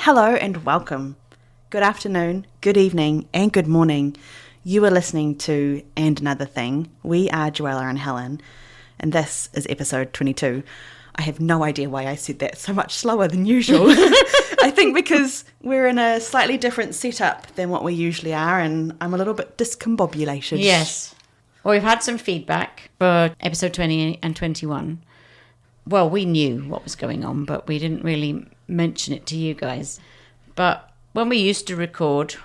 Hello and welcome. Good afternoon, good evening, and good morning. You are listening to And Another Thing. We are Joella and Helen, and this is episode 22. I have no idea why I said that so much slower than usual. I think because we're in a slightly different setup than what we usually are, and I'm a little bit discombobulated. Yes. Well, we've had some feedback for episode 20 and 21. Well, we knew what was going on, but we didn't really mention it to you guys. But when we used to record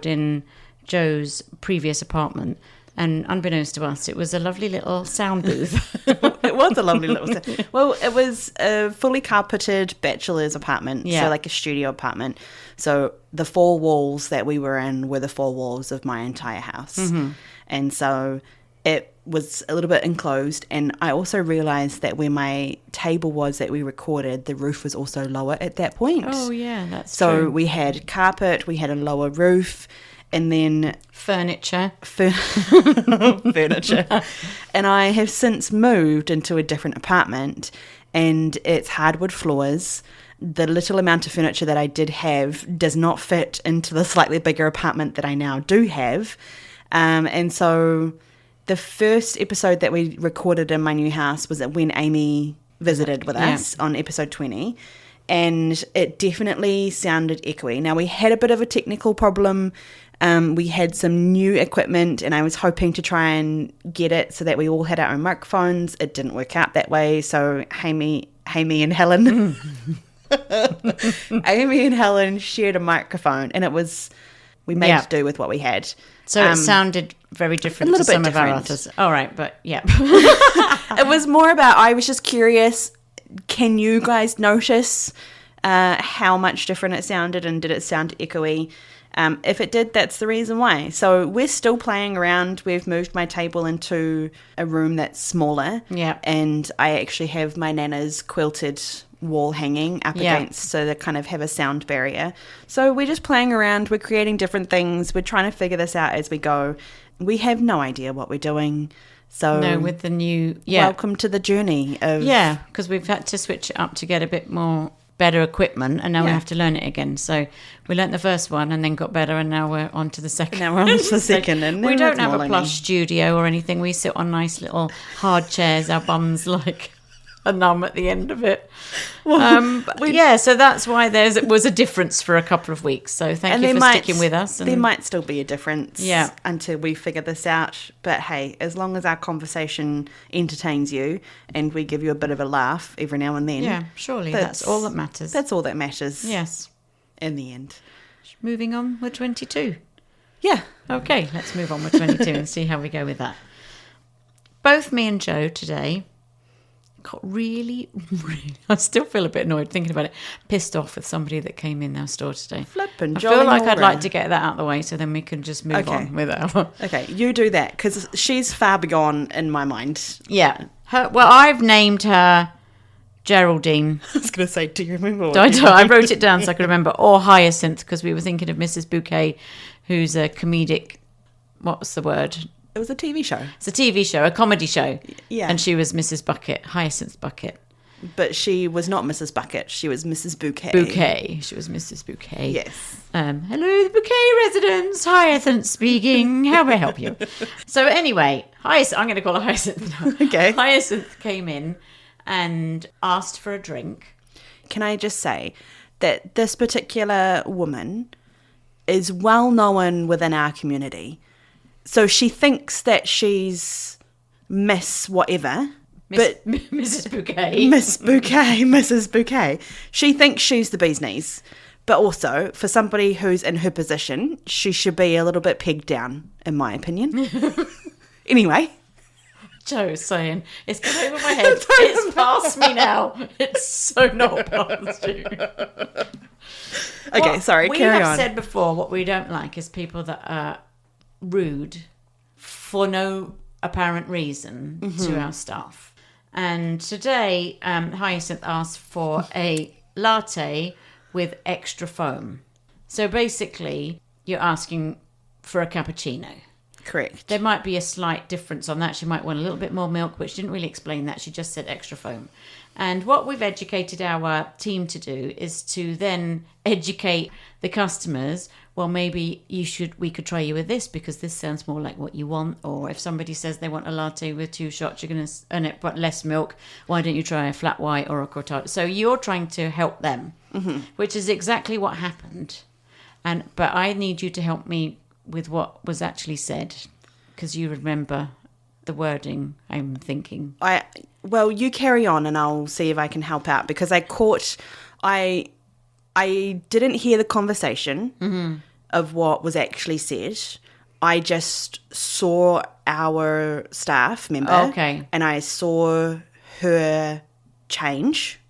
in Joe's previous apartment, and unbeknownst to us, it was a lovely little sound booth. It was a lovely little sound. Well, it was a fully carpeted bachelor's apartment, so like a studio apartment. So the four walls that we were in were the four walls of my entire house. Mm-hmm. And so it was a little bit enclosed, and I also realised that where my table was that we recorded, the roof was also lower at that point. Oh, yeah, that's true. true. So we had carpet, we had a lower roof, and then... Furniture. Furniture. And I have since moved into a different apartment, and it's hardwood floors. The little amount of furniture that I did have does not fit into the slightly bigger apartment that I now do have. And so... The first episode that we recorded in my new house was when Amy visited with us on episode 20, and it definitely sounded echoey. Now, we had a bit of a technical problem. We had some new equipment, and I was hoping to try and get it so that we all had our own microphones. It didn't work out that way, so Amy and Helen... Amy and Helen shared a microphone, and we made do with what we had. So it sounded very different to some of our others. All right, but yeah. It was more about, I was just curious, can you guys notice how much different it sounded, and did it sound echoey? If it did, that's the reason why. So we're still playing around. We've moved my table into a room that's smaller. Yeah. And I actually have my Nana's quilted wall hanging up against, so they kind of have a sound barrier. So we're just playing around. We're creating different things. We're trying to figure this out as we go. We have no idea what we're doing. So no, with the new... welcome to the journey of... Yeah, because we've had to switch it up to get a bit more... better equipment, and now we have to learn it again. So we learnt the first one and then got better, and now we're on to the second. Now we're on to the second. And we don't have a plush studio or anything. We sit on nice little hard chairs, our bums like a numb at the end of it. So that's why it was a difference for a couple of weeks. So thank you for sticking with us. There might still be a difference until we figure this out. But hey, as long as our conversation entertains you and we give you a bit of a laugh every now and then. Yeah, surely that's all that matters. That's all that matters. Yes. In the end. Moving on with 22. Yeah. Okay, let's move on with 22 and see how we go with that. Both me and Joe today... got really, I still feel a bit annoyed thinking about it, pissed off with somebody that came in our store today. Flippin' I feel like I'd like to get that out of the way so then we can just move on with our... Okay, you do that, because she's far beyond in my mind. Yeah. I've named her Geraldine. I was going to say, do you remember? I wrote it down so I could remember. Or Hyacinth, because we were thinking of Mrs. Bouquet, who's a comedic... What's the word? It was a TV show. It's a TV show, a comedy show. Yeah. And she was Mrs. Bucket, Hyacinth Bucket. But she was not Mrs. Bucket. She was Mrs. Bouquet. She was Mrs. Bouquet. Yes. Hello, the Bouquet residents. Hyacinth speaking. How may I help you? So anyway, I'm going to call her Hyacinth now. Okay. Hyacinth came in and asked for a drink. Can I just say that this particular woman is well known within our community. So she thinks that she's Miss whatever. Mrs. Bouquet. Miss Bouquet, Mrs. Bouquet. She thinks she's the bee's knees. But also, for somebody who's in her position, she should be a little bit pegged down, in my opinion. Anyway. Joe's saying, it's gone over my head. It's past me now. It's so not past you. Okay, sorry, carry on. We have said before, what we don't like is people that are rude for no apparent reason to our staff. And today, Hyacinth asked for a latte with extra foam. So basically, you're asking for a cappuccino. Correct. There might be a slight difference on that. She might want a little bit more milk, but she didn't really explain that. She just said extra foam. And what we've educated our team to do is to then educate the customers. Well, maybe we could try you with this because this sounds more like what you want. Or if somebody says they want a latte with 2 shots, you're going to earn it, but less milk. Why don't you try a flat white or a cortado? So you're trying to help them, which is exactly what happened. But I need you to help me with what was actually said, because you remember the wording, I'm thinking. Well, you carry on and I'll see if I can help out, because I didn't hear the conversation of what was actually said. I just saw our staff member. Okay. And I saw her change.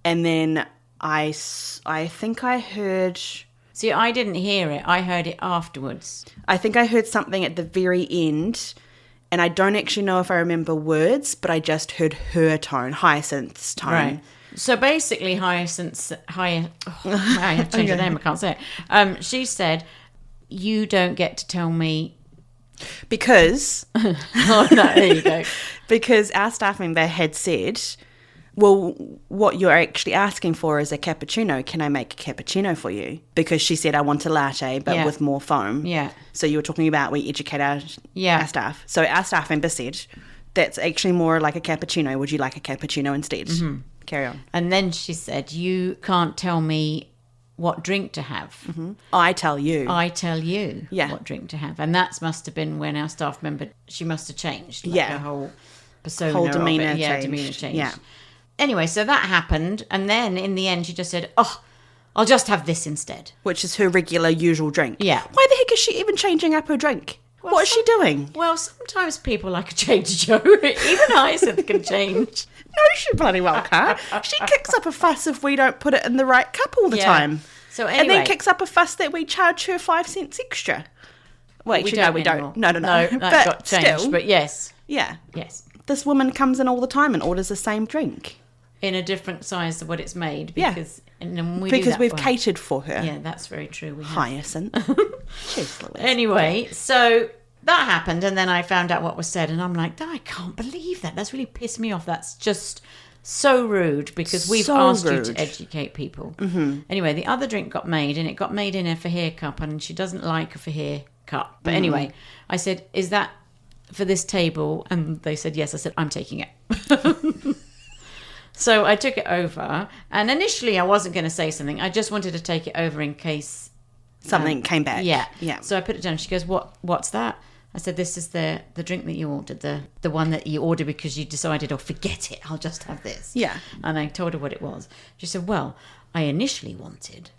And then I think I heard... See, I didn't hear it. I heard it afterwards. I think I heard something at the very end, and I don't actually know if I remember words, but I just heard her tone, Hyacinth's tone. Right. So basically, I have to change her name, I can't say it. She said, you don't get to tell me... Because... Oh, no, there you go. Because our staff member had said... Well, what you're actually asking for is a cappuccino. Can I make a cappuccino for you? Because she said, I want a latte, but with more foam. Yeah. So you were talking about we educate our staff. So our staff member said, that's actually more like a cappuccino. Would you like a cappuccino instead? Mm-hmm. Carry on. And then she said, you can't tell me what drink to have. Mm-hmm. I tell you what drink to have. And that must have been when our staff member, she must have changed. Her whole persona. Whole demeanour changed. Yeah, demeanour changed. Yeah. Anyway, so that happened, and then in the end she just said, I'll just have this instead. Which is her regular, usual drink. Yeah. Why the heck is she even changing up her drink? Well, what is she doing? Well, sometimes people like a change, Joe. Even Hyacinth can change. No, she bloody well can't. She kicks up a fuss if we don't put it in the right cup all the time. So anyway. And then kicks up a fuss that we charge her 5 cents extra. Wait, we don't. No. No, that got changed, still, but yes. Yeah. Yes. This woman comes in all the time and orders the same drink. In a different size of what it's made. Because we've catered for her. Yeah, that's very true. We have. Hyacinth. Jeez Louise. Anyway, so that happened, and then I found out what was said, and I'm like, I can't believe that. That's really pissed me off. That's just so rude, because we've asked you to educate people. Mm-hmm. Anyway, the other drink got made, and it got made in a Fahir cup, and she doesn't like a Fahir cup. But anyway, I said, is that for this table? And they said yes. I said, I'm taking it. So I took it over, and initially I wasn't going to say something. I just wanted to take it over in case something came back. Yeah. So I put it down. She goes, "What's that?" I said, "This is the drink that you ordered, the one that you ordered because you decided, forget it, I'll just have this." Yeah. And I told her what it was. She said, "Well, I initially wanted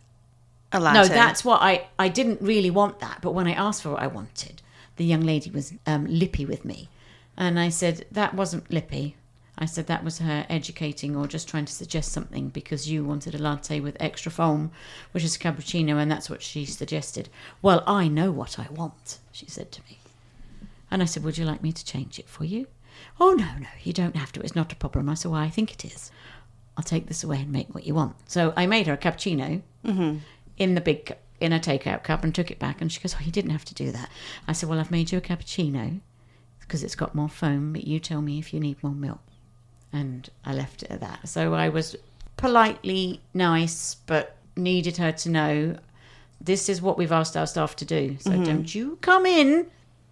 a latte." No, that's what I didn't really want that, but when I asked for what I wanted, the young lady was lippy with me, and I said that wasn't lippy. I said that was her educating or just trying to suggest something, because you wanted a latte with extra foam, which is a cappuccino, and that's what she suggested. Well, I know what I want, she said to me. And I said, would you like me to change it for you? Oh, no, you don't have to. It's not a problem. I said, well, I think it is. I'll take this away and make what you want. So I made her a cappuccino in a takeout cup and took it back. And she goes, you didn't have to do that. I said, well, I've made you a cappuccino because it's got more foam, but you tell me if you need more milk. And I left it at that. So I was politely nice, but needed her to know this is what we've asked our staff to do. So don't you come in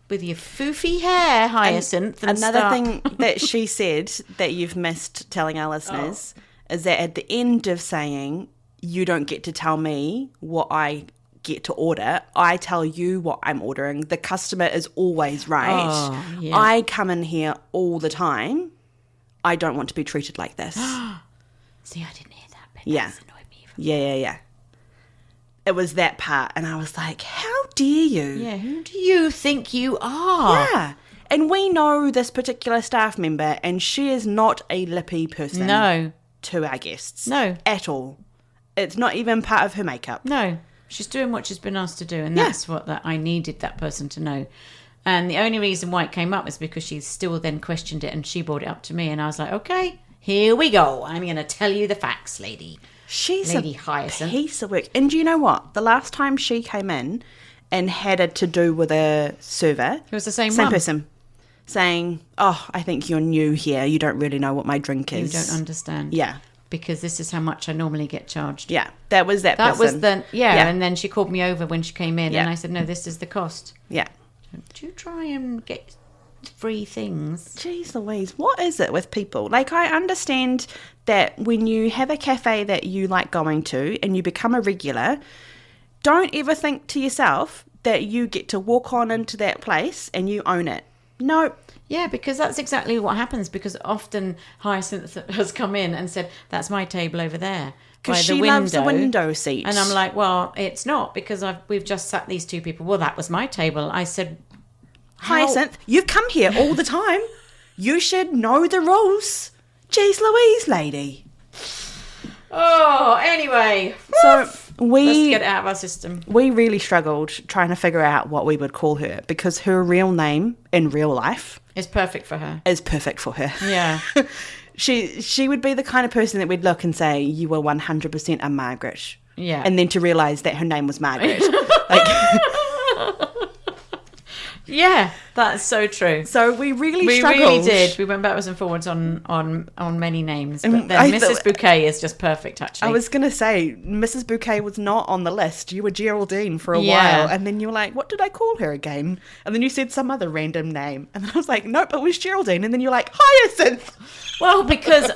with your foofy hair, Hyacinth. And another thing that she said that you've missed telling our listeners is that at the end of saying, you don't get to tell me what I get to order, I tell you what I'm ordering. The customer is always right. Oh, yeah. I come in here all the time. I don't want to be treated like this. See, I didn't hear that, but that's annoyed me. Yeah. It was that part, and I was like, how dare you? Yeah, who do you think you are? Yeah. And we know this particular staff member, and she is not a lippy person. No. To our guests. No. At all. It's not even part of her makeup. No. She's doing what she's been asked to do, and that's what I needed that person to know. And the only reason why it came up is because she still then questioned it, and she brought it up to me, and I was like, okay, here we go. I'm going to tell you the facts, lady. She's Lady a Hyacinth. piece of work. And do you know what? The last time she came in and had a to-do with a server. It was the same Same one. person. Saying, oh, I think you're new here. You don't really know what my drink is. You don't understand. Yeah. Because this is how much I normally get charged. Yeah. That was that That person. was the, yeah. And then she called me over when she came in Yeah. and I said, no, this is the cost. Yeah. Do you try and get free things? Jeez Louise, what is it with people? Like, I understand that when you have a cafe that you like going to and you become a regular, don't ever think to yourself that you get to walk on into that place and you own it. No. Yeah, because that's exactly what happens. Because often Hyacinth has come in and said, that's my table over there. Because by she the window. loves the window seat. And I'm like, well, it's not because we've just sat these two people. Well, that was my table. I said, Hyacinth, you've come here all the time. You should know the rules. Jeez Louise, lady. oh, anyway. So Let's we get it out of our system. we really struggled trying to figure out what we would call her because her real name in real life It's perfect for her. is perfect for her. Yeah. She would be the kind of person that we'd look and say, you were 100% a Margaret. Yeah. And then to realise that her name was Margaret. like, Yeah, that's so true. so we really We struggled. really did. We went backwards and forwards on many names. But And then I Mrs. thought- Bouquet is just perfect, actually. I was going to say, Mrs. Bouquet was not on the list. You were Geraldine for a Yeah. while. And then you were like, what did I call her again? And then you said some other random name. And then I was like, nope, it was Geraldine. And then you're like, Hyacinth. Well, because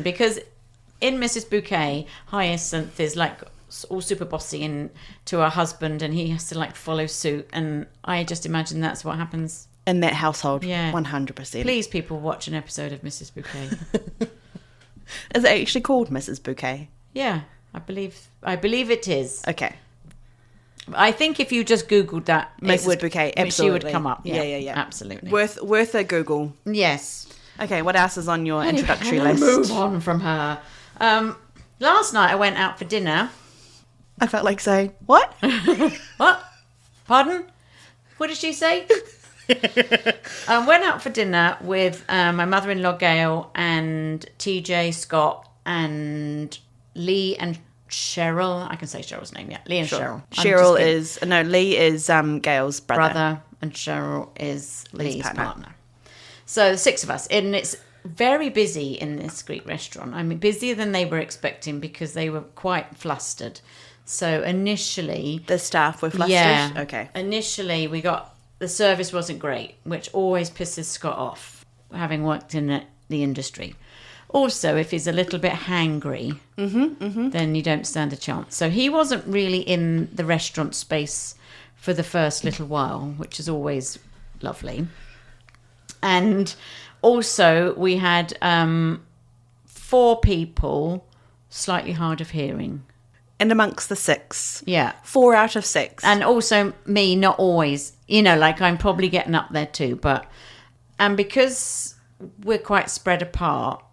because in Mrs. Bouquet, Hyacinth is like all super bossy and to her husband, and he has to like follow suit. And I just imagine that's what happens. In that household. Yeah. 100%. Please, people, watch an episode of Mrs. Bouquet. Is it actually called Mrs. Bouquet? Yeah, I believe it is. Okay. I think if you just Googled that, Mrs. Bouquet, absolutely. she would come up. Yeah. Absolutely. Worth a Google. Yes. Okay, what else is on your Anyway, introductory I'm gonna list? Move on from her. Last night I went out for dinner. I felt like saying, what? What? Pardon? What did she say? Went out for dinner with my mother-in-law Gail and TJ, Scott, and Lee and Cheryl. I can say Cheryl's name, yeah. Lee and Cheryl. Lee is Gail's brother. And Cheryl is Lee's partner. partner. So the six of us, and it's very busy in this Greek restaurant. I mean, busier than they were expecting because they were quite flustered. So initially, The staff were flustered? yeah, Okay. Initially, the service wasn't great, which always pisses Scott off, having worked in the industry. Also, if he's a little bit hangry, then you don't stand a chance. So he wasn't really in the restaurant space for the first little while, which is always lovely. And also, we had 4 people slightly hard of hearing. And amongst the 6. Yeah. 4 out of 6. And also me, not always, like I'm probably getting up there too, and because we're quite spread apart.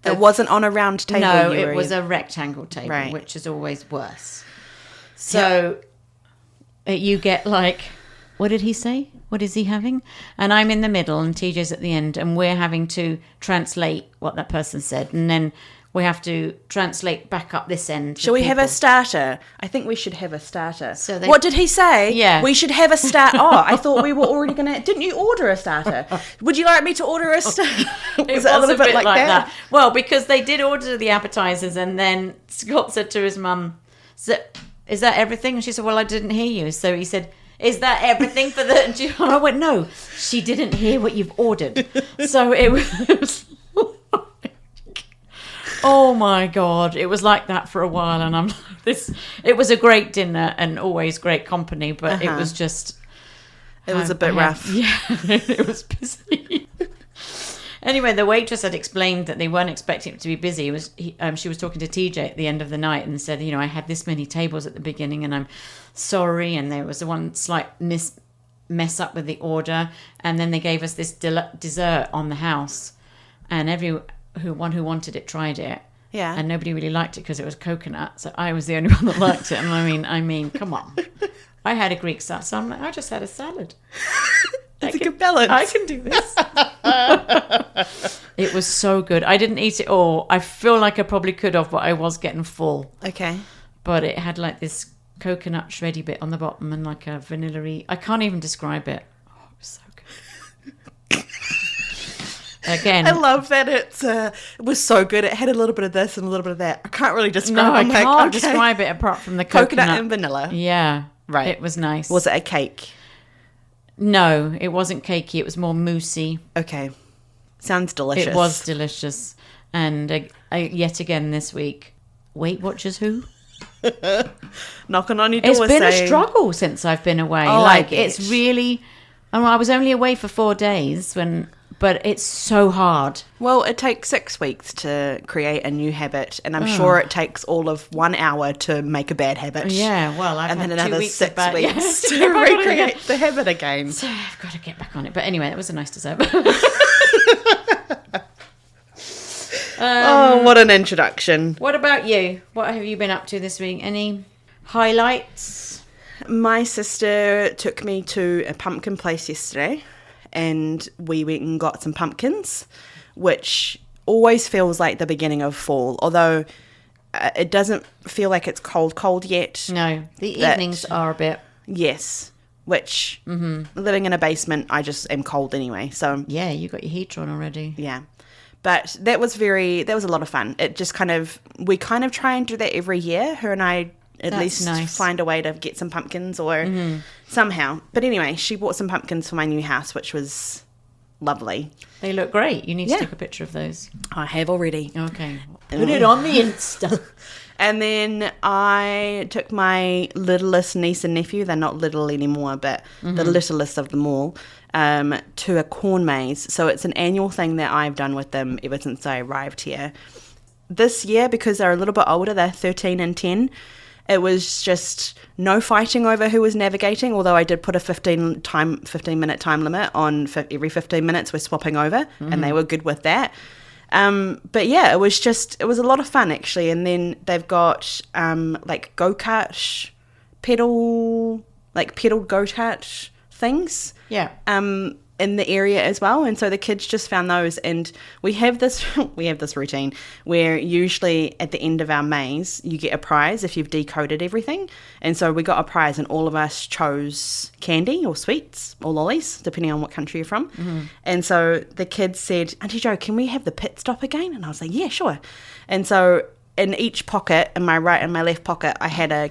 It wasn't on a round table. No, it was a rectangle table, Right. which is always worse. So you get like, what did he say? What is he having? And I'm in the middle and TJ's at the end, and we're having to translate what that person said. And then we have to translate back up this end. Shall we have a starter? I think we should have a starter. So what did he say? Yeah. We should have a start. Oh, I thought we were already going to... Didn't you order a starter? Would you like me to order a starter? It was a bit like that. Well, because they did order the appetizers, and then Scott said to his mum, is that everything? And she said, well, I didn't hear you. So he said, is that everything for the... And I went, no, she didn't hear what you've ordered. So it was... Oh my God, it was like that for a while, and I'm like, this. It was a great dinner and always great company, but it was just. It was a bit rough. Yeah, it was busy. Anyway, the waitress had explained that they weren't expecting it to be busy. She was talking to TJ at the end of the night and said, I had this many tables at the beginning, and I'm sorry, and there was one slight mess up with the order, and then they gave us this dessert on the house, and everyone who wanted it tried it. Yeah. And nobody really liked it because it was coconut. So I was the only one that liked it. And I mean, come on. I had a Greek salad. So I'm like, I just had a salad. It's a good balance. I can do this. It was so good. I didn't eat it all. I feel like I probably could have, but I was getting full. Okay. But it had like this coconut shreddy bit on the bottom and like a vanilla-y. I can't even describe it. Oh, it was so good. Again, I love that it was so good. It had a little bit of this and a little bit of that. I can't really describe. no, I I'm like, can't okay. describe it apart from the Coconut and vanilla. Yeah, Right. It was nice. Was it a cake? No, it wasn't cakey. It was more moussey. Okay, sounds delicious. It was delicious. And yet again this week, Weight Watchers who? Knocking on your door. It's been a saying, struggle since I've been away. Oh, like I it's bet. really. I was only away for 4 days but it's so hard. Well, it takes 6 weeks to create a new habit, and I'm sure it takes all of 1 hour to make a bad habit. Yeah, well, I've and had then 2 another weeks 6 of bad, weeks to to get back on it recreate again. the habit again. So I've got to get back on it. But anyway, that was a nice dessert. Oh, what an introduction. What about you? What have you been up to this week? Any highlights? My sister took me to a pumpkin place yesterday, and we went and got some pumpkins, which always feels like the beginning of fall, although it doesn't feel like it's cold yet. No, the That- evenings are a bit. Yes, which living in a basement, I just am cold anyway, so Yeah, you got your heater on already. yeah. But that was a lot of fun. It just we kind of try and do that every year. Her and I at That's least nice. find a way to get some pumpkins or somehow. But anyway, she bought some pumpkins for my new house, which was lovely. They look great. You need Yeah. to take a picture of those. I have already. Okay. Put it on the Insta. And then I took my littlest niece and nephew, they're not little anymore, but the littlest of them all, to a corn maze. So it's an annual thing that I've done with them ever since I arrived here. This year, because they're a little bit older, they're 13 and 10, it was just no fighting over who was navigating, although I did put a 15-minute time limit on every 15 minutes we're swapping over, and they were good with that. But yeah, it was a lot of fun actually. And then they've got like go-kart pedaled go-kart things. Yeah. In the area as well, and so the kids just found those, and we have this routine where usually at the end of our maze you get a prize if you've decoded everything, and so we got a prize and all of us chose candy or sweets or lollies depending on what country you're from. And so the kids said, Auntie Jo, can we have the pit stop again? And I was like, yeah, sure. And so in each pocket, in my right and my left pocket, I had a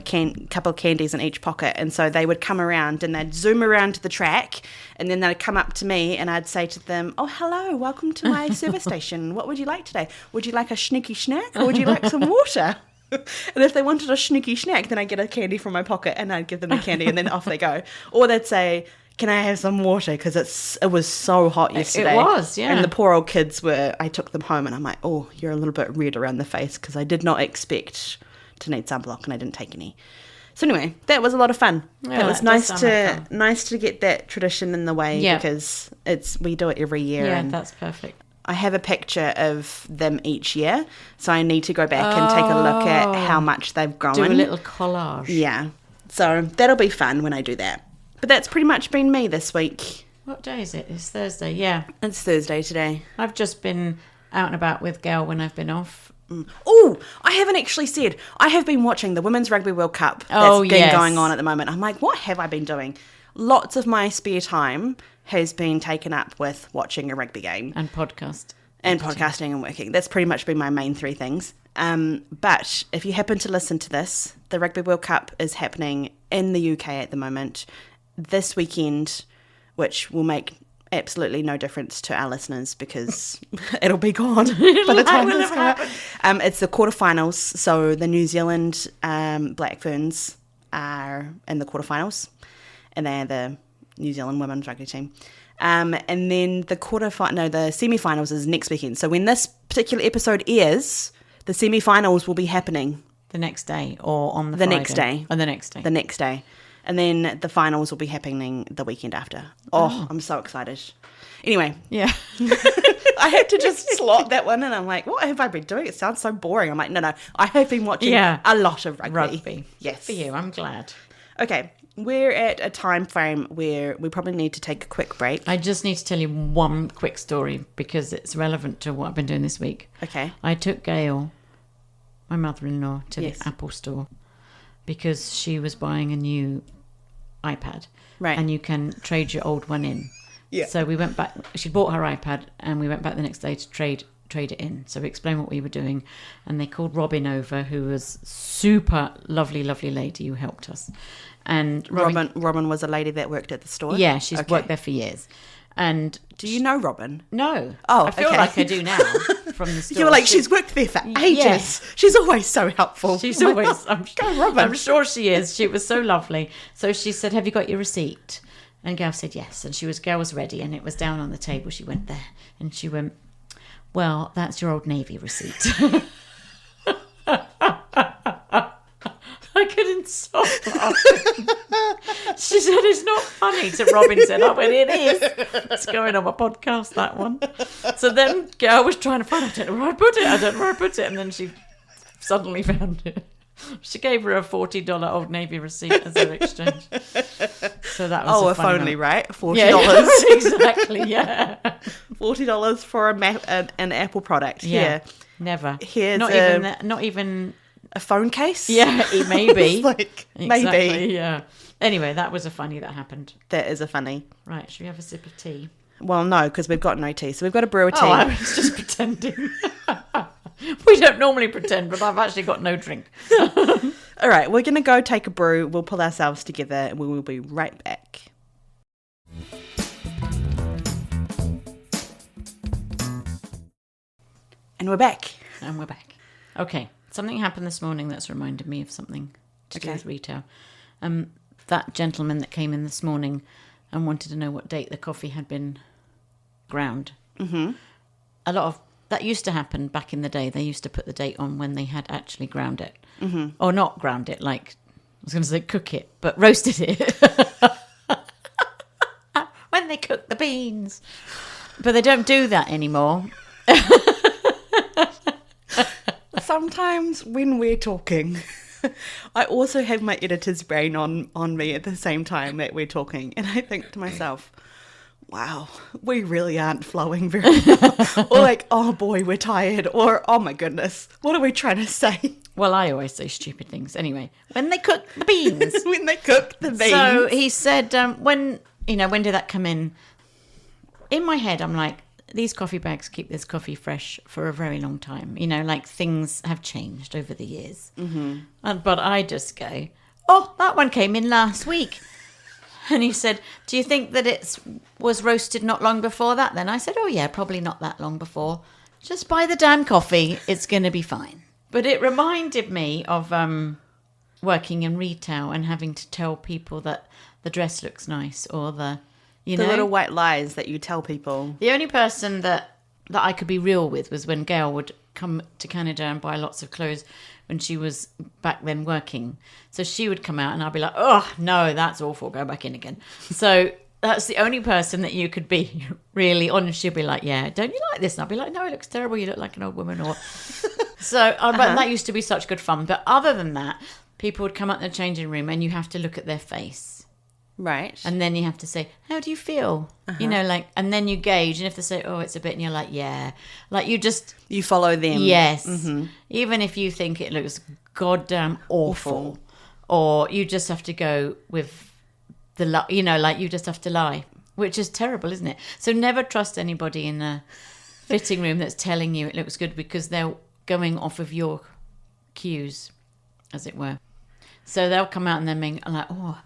couple of candies in each pocket. And so they would come around and they'd zoom around to the track, and then they'd come up to me and I'd say to them, oh, hello, welcome to my service station. What would you like today? Would you like a sneaky snack or would you like some water? And if they wanted a sneaky snack, then I'd get a candy from my pocket and I'd give them the candy and then off they go. Or they'd say, can I have some water? Because it was so hot yesterday. It was, yeah. And the poor old kids I took them home and I'm like, oh, you're a little bit red around the face because I did not expect to need sunblock and I didn't take any. So anyway, that was a lot of fun. Yeah, it was that nice does sound like nice to get that tradition in the way because we do it every year. Yeah, and that's perfect. I have a picture of them each year, so I need to go back and take a look at how much they've grown. Do a little collage. Yeah. So that'll be fun when I do that. But that's pretty much been me this week. What day is it? It's Thursday, yeah. It's Thursday today. I've just been out and about with Gail when I've been off. Oh, I haven't actually said. I have been watching the Women's Rugby World Cup that's been going on at the moment. I'm like, what have I been doing? Lots of my spare time has been taken up with watching a rugby game. And podcast. And podcasting and working. That's pretty much been my main 3 things. But if you happen to listen to this, the Rugby World Cup is happening in the UK at the moment this weekend, which will make absolutely no difference to our listeners because it'll be gone by the time this comes out. It's the quarterfinals, so the New Zealand Black Ferns are in the quarterfinals, and they're the New Zealand women's rugby team. And then the semi-finals is next weekend. So when this particular episode airs, the semi-finals will be happening The next day or on the Friday? next day. Oh, the next day. The next day. And then the finals will be happening the weekend after. Oh, I'm so excited. Anyway. Yeah. I had to just slot that one and I'm like, what have I been doing? It sounds so boring. I'm like, no. I have been watching a lot of rugby. Yes. For you, I'm glad. Okay. We're at a time frame where we probably need to take a quick break. I just need to tell you one quick story because it's relevant to what I've been doing this week. Okay. I took Gail, my mother-in-law, to Yes. the Apple store because she was buying a new iPad. Right. And you can trade your old one in. Yeah. So we went back. She bought her iPad, and we went back the next day to trade it in. So we explained what we were doing, and they called Robin over, who was super lovely lady who helped us. And Robin was a lady that worked at the store? Yeah, she's worked there for years. And do you know Robin? No. Oh, I feel like I do now from the store. You were like, she's worked there for ages. Yeah. She's always so helpful. She's always, Robin. I'm sure she is. She was so lovely. So she said, have you got your receipt? And Gail said yes. And Gail was ready, and it was down on the table. She went there, and she went, well, that's your Old Navy receipt. I couldn't stop laughing. She said, it's not funny. So Robin said, oh, well, it is. It's going on my podcast, that one. So then Gail was trying to find, I don't know where I put it. And then she suddenly found it. She gave her a $40 Old Navy receipt as her exchange. So that was if only, right? $40. Yeah, exactly, yeah. $40 for an Apple product. Yeah. Never. Here's not even a phone case. Yeah, it may be. Exactly, maybe. Yeah. Anyway, that was a funny that happened. That is a funny. Right, should we have a sip of tea? Well, no, because we've got no tea. So we've got to brew a tea. Oh, I was just pretending. We don't normally pretend, but I've actually got no drink. All right, we're going to go take a brew. We'll pull ourselves together, and we will be right back. And we're back. Okay, something happened this morning that's reminded me of something to do with retail. That gentleman that came in this morning and wanted to know what date the coffee had been ground. Mm-hmm. A lot of that used to happen back in the day. They used to put the date on when they had actually ground it. Mm-hmm. Or not ground it, like, I was going to say cook it, but roasted it. When they cook the beans. But they don't do that anymore. Sometimes when we're talking, I also have my editor's brain on me at the same time that we're talking. And I think to myself, wow, we really aren't flowing very well. Or like, oh boy, we're tired. Or, oh my goodness, what are we trying to say? Well, I always say stupid things. Anyway, when they cook the beans. When they cook the beans. So he said, when did that come in? In my head, I'm like, these coffee bags keep this coffee fresh for a very long time. Like things have changed over the years. Mm-hmm. But I just go, oh, that one came in last week. And he said, do you think that it was roasted not long before that then? I said, oh, yeah, probably not that long before. Just buy the damn coffee. It's going to be fine. But it reminded me of working in retail and having to tell people that the dress looks nice or the little white lies that you tell people. The only person that I could be real with was when Gail would come to Canada and buy lots of clothes when she was back then working. So she would come out and I'd be like, oh, no, that's awful. Go back in again. So that's the only person that you could be really honest. She'd be like, yeah, don't you like this? And I'd be like, no, it looks terrible. You look like an old woman. Or So but that used to be such good fun. But other than that, people would come up in the changing room and you have to look at their face. Right. And then you have to say, how do you feel? And then you gauge. And if they say, oh, it's a bit, and you're like, yeah. Like you follow them. Yes. Mm-hmm. Even if you think it looks goddamn awful. Or you just have to go with you just have to lie, which is terrible, isn't it? So never trust anybody in a fitting room that's telling you it looks good because they're going off of your cues, as it were. So they'll come out and they're like, oh,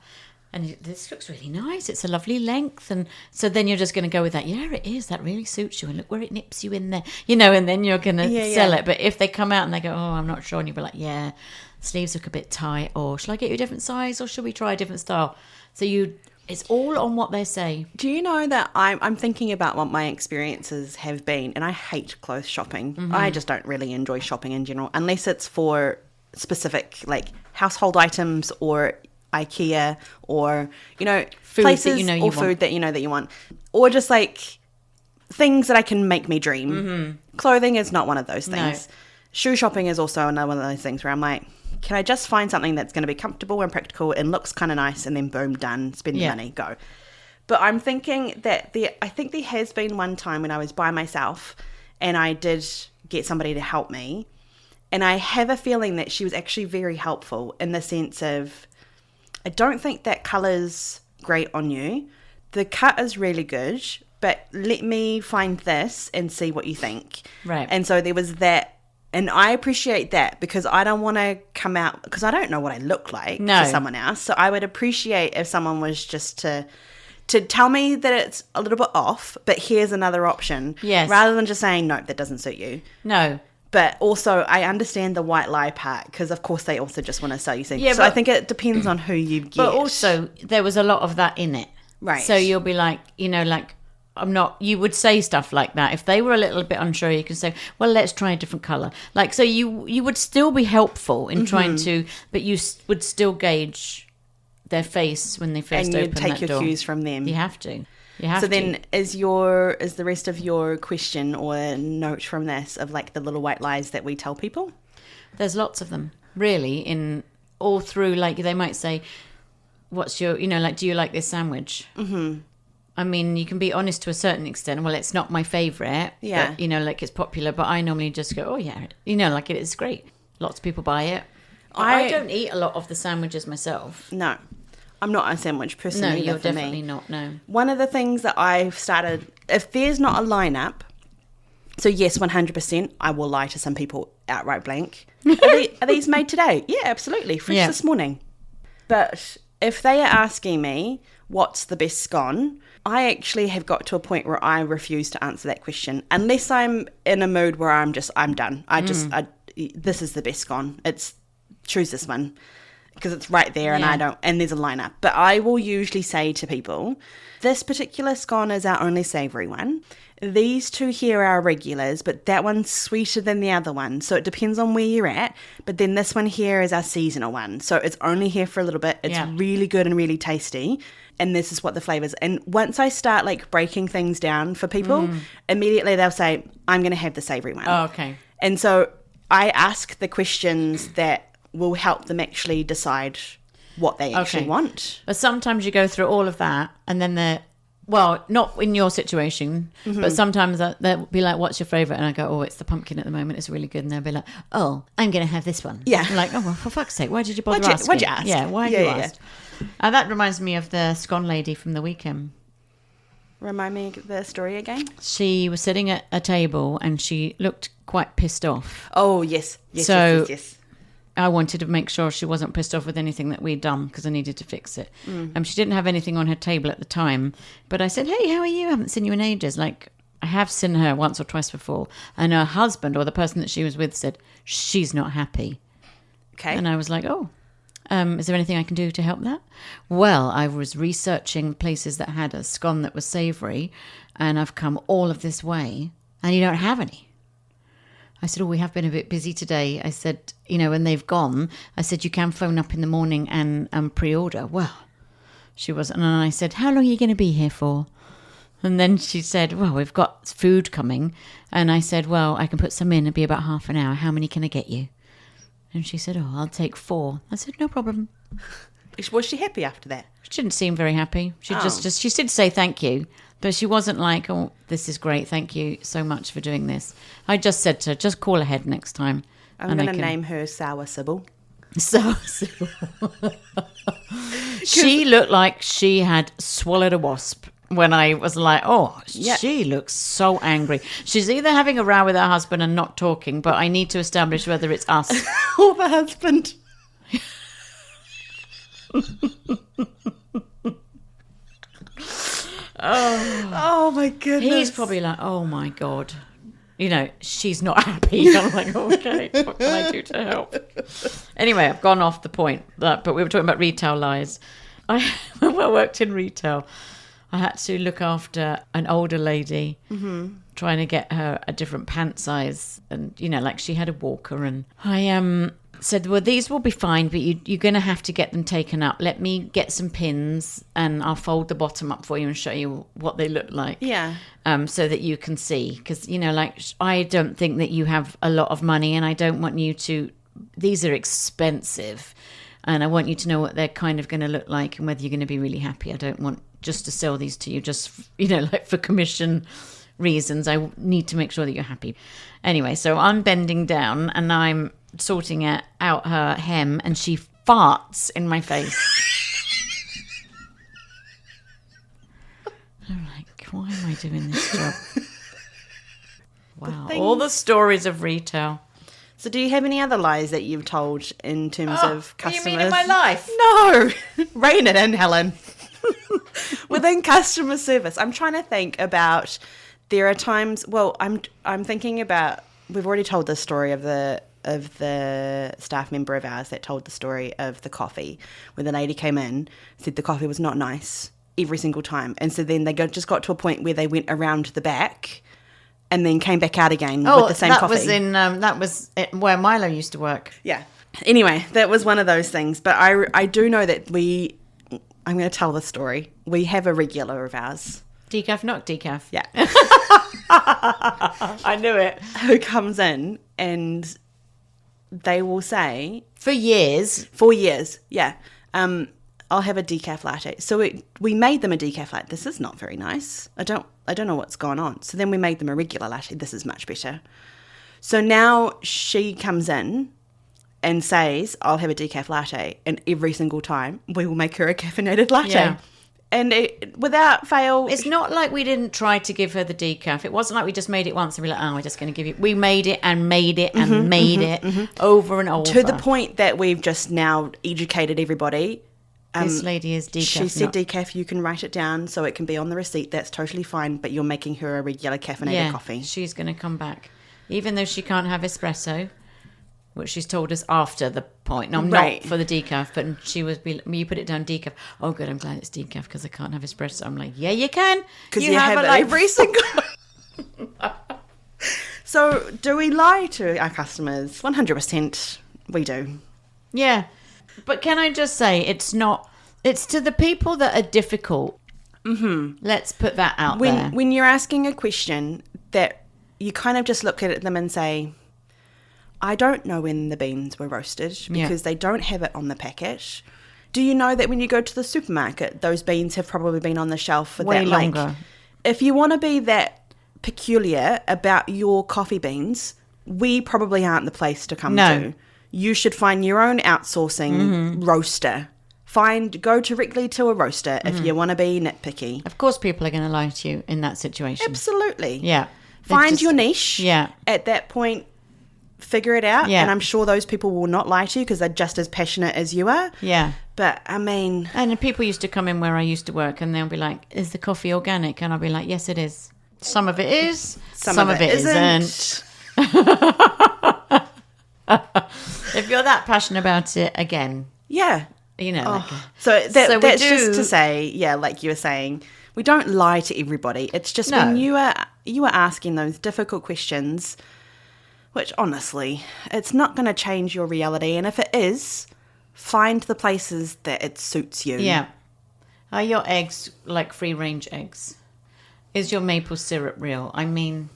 and this looks really nice. It's a lovely length. And so then you're just going to go with that. Yeah, it is. That really suits you. And look where it nips you in there. And then you're going to sell it. But if they come out and they go, oh, I'm not sure. And you'll be like, yeah, sleeves look a bit tight. Or shall I get you a different size? Or should we try a different style? So it's all on what they say. Do you know that I'm thinking about what my experiences have been? And I hate clothes shopping. Mm-hmm. I just don't really enjoy shopping in general. Unless it's for specific like household items or IKEA or food places that or food that that you want, or just like things that I can make me dream. Mm-hmm. Clothing is not one of those things. No. Shoe shopping is also another one of those things where I'm like, can I just find something that's going to be comfortable and practical and looks kind of nice, and then boom, done, spend the money, go. But I'm thinking that I think there has been one time when I was by myself and I did get somebody to help me, And I have a feeling that she was actually very helpful in the sense of, I don't think that colour's great on you. The cut is really good, but let me find this and see what you think. Right. And so there was that. And I appreciate that because I don't want to come out, because I don't know what I look like to someone else. So I would appreciate if someone was just to tell me that it's a little bit off, but here's another option. Yes. Rather than just saying, nope, that doesn't suit you. No. But also, I understand the white lie part because, of course, they also just want to sell you things. Yeah, so I think it depends on who you get. But also, there was a lot of that in it. Right. So you'll be like, I'm not, you would say stuff like that. If they were a little bit unsure, you can say, well, let's try a different colour. Like, so you would still be helpful in trying to, but you would still gauge their face when they first open that door. And you take your cues from them. You have to. So then is the rest of your question or note from this of like the little white lies that we tell people? There's lots of them, really, in all through, like they might say, what's your, do you like this sandwich? Mm-hmm. I mean, you can be honest to a certain extent. Well, it's not my favourite. Yeah. But, like it's popular, but I normally just go, oh yeah, like it is great. Lots of people buy it. I don't eat a lot of the sandwiches myself. No. I'm not a sandwich person. No, either you're for definitely me. not, no. One of the things that I've started, if there's not a lineup, so yes, 100%, I will lie to some people outright blank. Are these made today? Yeah, absolutely. Fresh this morning. But if they are asking me what's the best scone, I actually have got to a point where I refuse to answer that question unless I'm in a mood where I'm done. This is the best scone. Choose this one. Because it's right there and there's a lineup. But I will usually say to people, this particular scone is our only savoury one. These two here are our regulars, but that one's sweeter than the other one. So it depends on where you're at. But then this one here is our seasonal one. So it's only here for a little bit. It's really good and really tasty. And this is what the flavours. And once I start like breaking things down for people, immediately they'll say, I'm going to have the savoury one. Oh, okay. And so I ask the questions that will help them actually decide what they actually want. But sometimes you go through all of that and then not in your situation, but sometimes they'll be like, what's your favourite? And I go, oh, it's the pumpkin at the moment. It's really good. And they'll be like, oh, I'm going to have this one. Yeah. I'm like, oh, well, for fuck's sake, why did you bother asking? Why'd you ask? Yeah, why did you ask? That reminds me of the scone lady from the weekend. Remind me the story again. She was sitting at a table and she looked quite pissed off. Oh, yes. Yes. I wanted to make sure she wasn't pissed off with anything that we'd done because I needed to fix it. She didn't have anything on her table at the time. But I said, hey, how are you? I haven't seen you in ages. Like, I have seen her once or twice before. And her husband or the person that she was with said, she's not happy. Okay. And I was like, oh, is there anything I can do to help that? Well, I was researching places that had a scone that was savoury. And I've come all of this way. And you don't have any. I said, oh, we have been a bit busy today. I said, when they've gone, I said, you can phone up in the morning and pre-order. Well, she wasn't. And I said, how long are you going to be here for? And then she said, well, we've got food coming. And I said, well, I can put some in. It'll be about half an hour. How many can I get you? And she said, oh, I'll take 4. I said, no problem. Was she happy after that? She didn't seem very happy. She she did say thank you. But she wasn't like, oh, this is great. Thank you so much for doing this. I just said to her, just call ahead next time. I'm going to name her Sour Sybil. Sour Sybil. She looked like she had swallowed a wasp when I was like, oh, she looks so angry. She's either having a row with her husband and not talking, but I need to establish whether it's us. Or the husband. Oh my goodness. He's probably like, oh my God. She's not happy. I'm like, okay, what can I do to help? Anyway, I've gone off the point. But we were talking about retail lies. When I worked in retail, I had to look after an older lady, trying to get her a different pant size. And, like she had a walker. And I said, well, these will be fine, but you're going to have to get them taken up. Let me get some pins and I'll fold the bottom up for you and show you what they look like. Yeah. So that you can see. Because, I don't think that you have a lot of money and I don't want you to... These are expensive and I want you to know what they're kind of going to look like and whether you're going to be really happy. I don't want just to sell these to you just, like for commission reasons. I need to make sure that you're happy. Anyway, so I'm bending down and I'm sorting out her hem, and she farts in my face. I'm like, why am I doing this job? Wow, all the stories of retail. So do you have any other lies that you've told in terms of customers? What do you mean in my life? No. Rein it in, Helen. Within customer service, I'm trying to think about, there are times, well, I'm thinking about, we've already told the story of the staff member of ours that told the story of the coffee, where the lady came in, said the coffee was not nice every single time. And so then they just got to a point where they went around the back and then came back out again with the same coffee. That was where Milo used to work. Yeah. Anyway, that was one of those things. But I do know that I'm going to tell the story. We have a regular of ours. Decaf, not decaf. Yeah. I knew it. Who comes in and they will say... For years, yeah. I'll have a decaf latte. So we made them a decaf latte. This is not very nice. I don't know what's gone on. So then we made them a regular latte. This is much better. So now she comes in and says, I'll have a decaf latte. And every single time we will make her a caffeinated latte. Yeah. And without fail... It's not like we didn't try to give her the decaf. It wasn't like we just made it once and we're like, oh, we're just going to give you... We made it and made it and made it over and over. To the point that we've just now educated everybody. This lady is decaf. She said decaf, you can write it down so it can be on the receipt. That's totally fine, but you're making her a regular caffeinated coffee. She's going to come back. Even though she can't have espresso, which she's told us after the point. No, I'm not for the decaf, but she was, you put it down decaf. Oh, good, I'm glad it's decaf because I can't have espresso. I'm like, yeah, you can. Because you have it every single... So do we lie to our customers? 100% we do. Yeah. But can I just say, it's to the people that are difficult. Mm-hmm. Let's put that out there. When you're asking a question that you kind of just look at them and say, I don't know when the beans were roasted because they don't have it on the packet. Do you know that when you go to the supermarket, those beans have probably been on the shelf for way that longer? If you want to be that peculiar about your coffee beans, we probably aren't the place to come to. You should find your own outsourcing roaster. Go directly to a roaster if you want to be nitpicky. Of course people are going to lie to you in that situation. Absolutely. Yeah. Find your niche. Yeah. At that point, figure it out. Yeah. And I'm sure those people will not lie to you because they're just as passionate as you are. Yeah. But, I mean... And people used to come in where I used to work and they'll be like, is the coffee organic? And I'll be like, yes, it is. Some of it is. Some of it isn't. If you're that passionate about it, again. Yeah. You know. Oh. That's just to say, like you were saying, we don't lie to everybody. It's just when you are asking those difficult questions, which honestly, it's not going to change your reality. And if it is, find the places that it suits you. Yeah. Are your eggs like free-range eggs? Is your maple syrup real? I mean...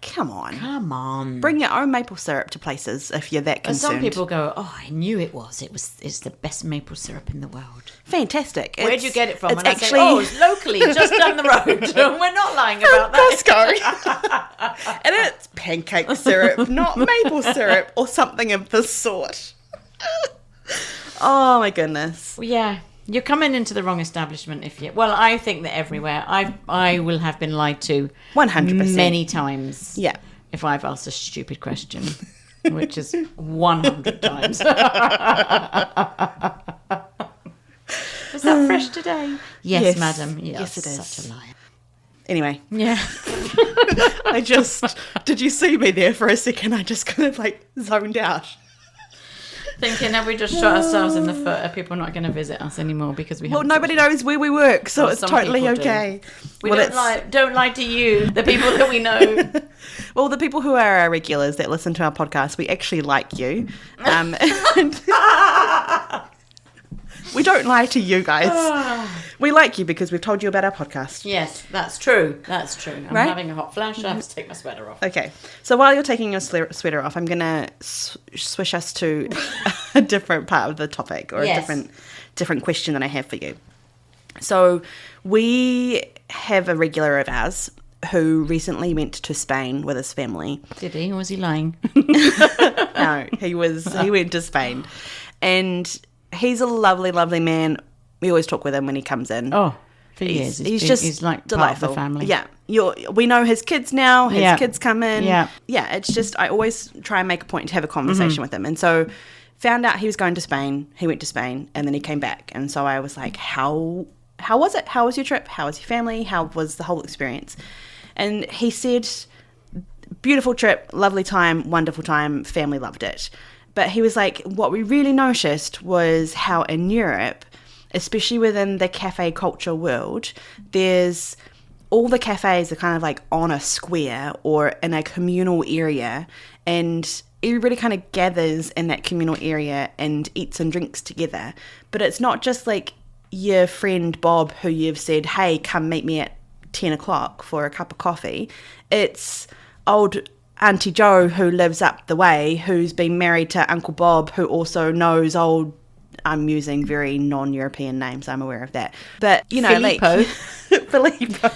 Come on. Bring your own maple syrup to places if you're that concerned. Some people go, oh, I knew it was. It's the best maple syrup in the world. Fantastic. Where'd you get it from? And actually... I say, it's locally, just down the road. We're not lying about that. Costco. And it's pancake syrup, not maple syrup or something of the sort. Oh, my goodness. Yeah. You're coming into the wrong establishment if you... Well, I think that everywhere. I will have been lied to 100%. many times. Yeah. If I've asked a stupid question, which is 100 times. Was that fresh today? Yes, madam. Yes, it is. Such a liar. Anyway. Yeah. Did you see me there for a second? I just kind of like zoned out. Thinking, have we just shot ourselves in the foot? Are people not going to visit us anymore because we? Well, nobody knows where we work, so it's totally okay. We don't lie to you, the people that we know. Well, the people who are our regulars that listen to our podcast, we actually like you. We don't lie to you guys. We like you because we've told you about our podcast. Yes, that's true. That's true. I'm having a hot flash. I have to take my sweater off. Okay. So while you're taking your sweater off, I'm going to swish us to a different part of the topic or a different question that I have for you. So we have a regular of ours who recently went to Spain with his family. Did he? Or was he lying? No, he went to Spain. And he's a lovely, lovely man. We always talk with him when he comes in. Oh, for years. He's like delightful. Part of the family. Yeah. We know his kids now. His kids come in. Yeah. Yeah, it's just, I always try and make a point to have a conversation with him. And so found out he was going to Spain. He went to Spain and then he came back. And so I was like, how was it? How was your trip? How was your family? How was the whole experience? And he said, beautiful trip, lovely time, wonderful time, family loved it. But he was like, what we really noticed was how in Europe, especially within the cafe culture world, there's all the cafes are kind of like on a square or in a communal area, and everybody kind of gathers in that communal area and eats and drinks together. But it's not just like your friend Bob who you've said, hey, come meet me at 10 o'clock for a cup of coffee. It's old Auntie Jo who lives up the way, who's been married to Uncle Bob, who also knows old, I'm using very non-European names, I'm aware of that. But, you know, Filippo. like... Filippo.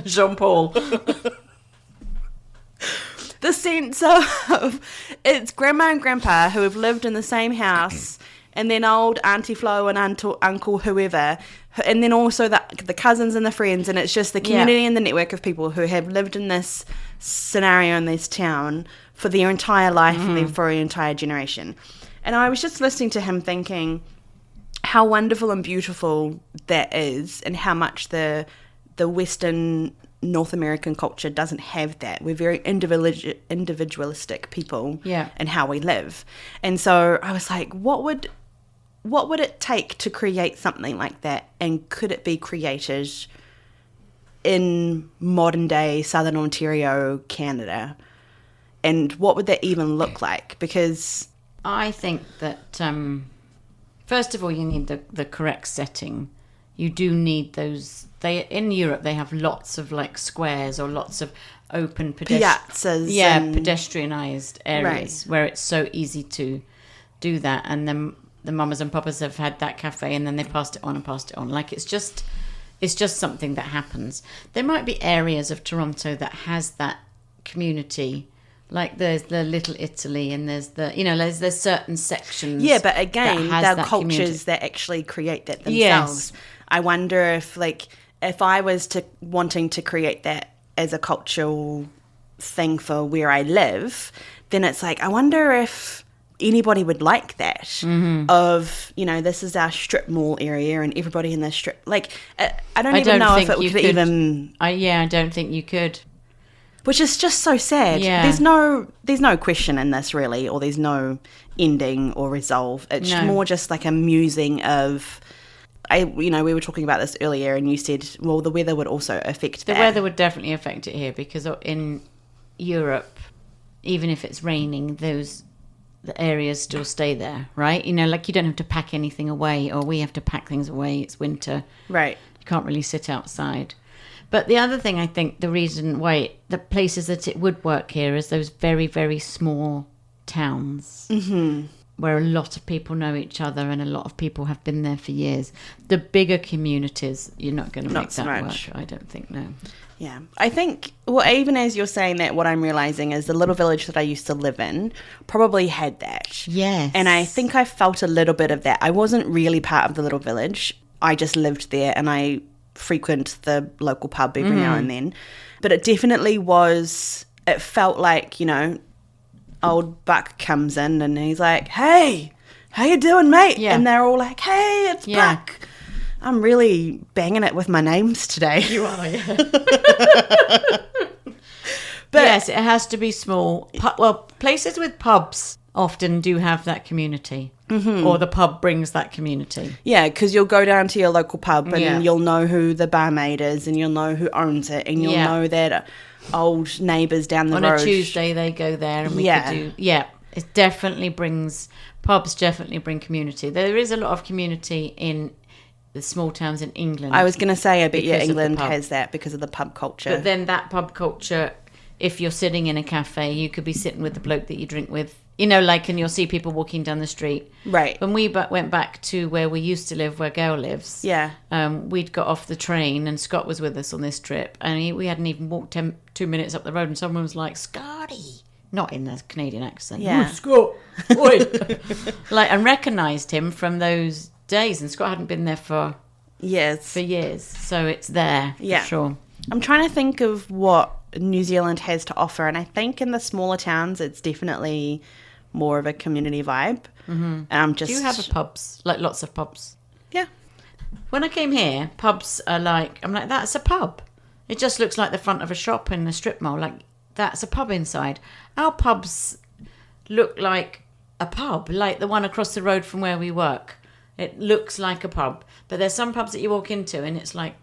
Jean-Paul. The sense of it's grandma and grandpa who have lived in the same house, and then old Auntie Flo and Uncle whoever, and then also the cousins and the friends, and it's just the community and the network of people who have lived in this scenario in this town for their entire life and for an entire generation. And I was just listening to him thinking how wonderful and beautiful that is, and how much the Western North American culture doesn't have that. We're very individualistic people in how we live. And so I was like, what would it take to create something like that, and could it be created in modern day Southern Ontario, Canada? And what would that even look like? Because I think that first of all, you need the correct setting. You do need those. In Europe they have lots of like squares or lots of open piazzas, pedestrianised areas where it's so easy to do that. And then the mamas and papas have had that cafe, and then they passed it on. Like it's just something that happens. There might be areas of Toronto that has that community. Like there's the Little Italy, and there's there's certain sections. Yeah, but again, there are cultures community that actually create that themselves. Yes. I wonder if I was wanting to create that as a cultural thing for where I live, then it's like, I wonder if anybody would like that. Mm-hmm. Of, this is our strip mall area and everybody in this strip. Like, I don't know if it would even... I don't think you could. Which is just so sad. Yeah. There's no question in this really, or there's no ending or resolve. It's more just like a musing of... we were talking about this earlier, and you said, well, the weather would also affect that. The weather would definitely affect it here, because in Europe, even if it's raining, the areas still stay there, right? Like you don't have to pack anything away, or we have to pack things away. It's winter. Right. You can't really sit outside. But the other thing, I think, the reason why the places that it would work here is those very, very small towns. Mm-hmm. Where a lot of people know each other and a lot of people have been there for years. The bigger communities, you're not going to make that work, I don't think, no. Yeah. I think, well, even as you're saying that, what I'm realising is the little village that I used to live in probably had that. Yes. And I think I felt a little bit of that. I wasn't really part of the little village. I just lived there, and I frequent the local pub every now and then. But it definitely was, it felt like, old Buck comes in and he's like, hey, how you doing, mate? Yeah. And they're all like, hey, it's Buck. I'm really banging it with my names today. You are, yeah. But yes, it has to be small. Places with pubs often do have that community. Mm-hmm. Or the pub brings that community. Yeah, because you'll go down to your local pub and you'll know who the barmaid is, and you'll know who owns it, and you'll know that old neighbours down the road. On a Tuesday they go there, and we could do... Yeah, it definitely brings... Pubs definitely bring community. There is a lot of community in the small towns in England. I was going to say, I bet England has that because of the pub culture. But then that pub culture if you're sitting in a cafe, you could be sitting with the bloke that you drink with, you know, like, and you'll see people walking down the street. Right. When we went back to where we used to live, where Gail lives, we'd got off the train and Scott was with us on this trip, and we hadn't even walked 2 minutes up the road and someone was like, Scotty, not in the Canadian accent. Yeah. Oh, Scott. Oi. Like, and recognised him from those days, and Scott hadn't been there for years. So it's there, for sure. I'm trying to think of what New Zealand has to offer, and I think in the smaller towns it's definitely more of a community vibe. Mm-hmm. Do you have pubs? Like, lots of pubs? Yeah. When I came here, pubs are like, I'm like, that's a pub. It just looks like the front of a shop in a strip mall. Like, that's a pub inside. Our pubs look like a pub, like the one across the road from where we work. It looks like a pub. But there's some pubs that you walk into and it's like,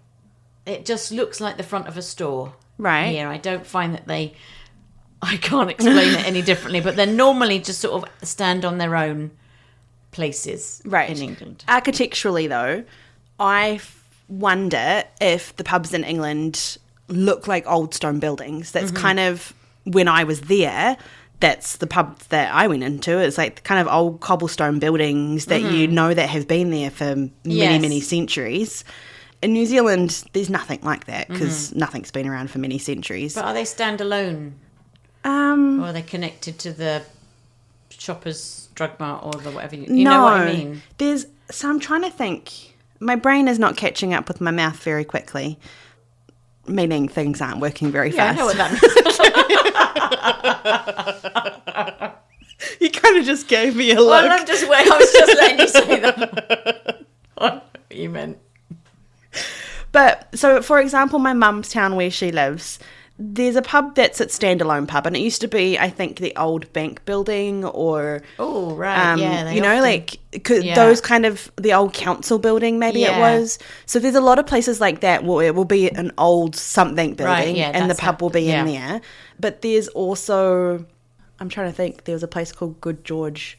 it just looks like the front of a store. Right. Here, I don't find that I can't explain it any differently, but they're normally just sort of stand on their own places in England. Architecturally, though, I wonder if the pubs in England look like old stone buildings. That's kind of, when I was there, that's the pub that I went into. It's like the kind of old cobblestone buildings that you know that have been there for many, many centuries. In New Zealand, there's nothing like that because nothing's been around for many centuries. But are they standalone? Or are they connected to the Shoppers Drug Mart or the whatever? You know what I mean? So I'm trying to think. My brain is not catching up with my mouth very quickly, meaning things aren't working very fast. I know what that means. You kind of just gave me a look. Well, I was just letting you say that. I know what you meant. But, so, for example, my mum's town where she lives, there's a pub that's a standalone pub, and it used to be, I think, the old bank building or... Oh, right, those kind of, the old council building, maybe it was. So there's a lot of places like that where it will be an old something building, and the pub will be in there. But there's also, I'm trying to think, there was a place called Good George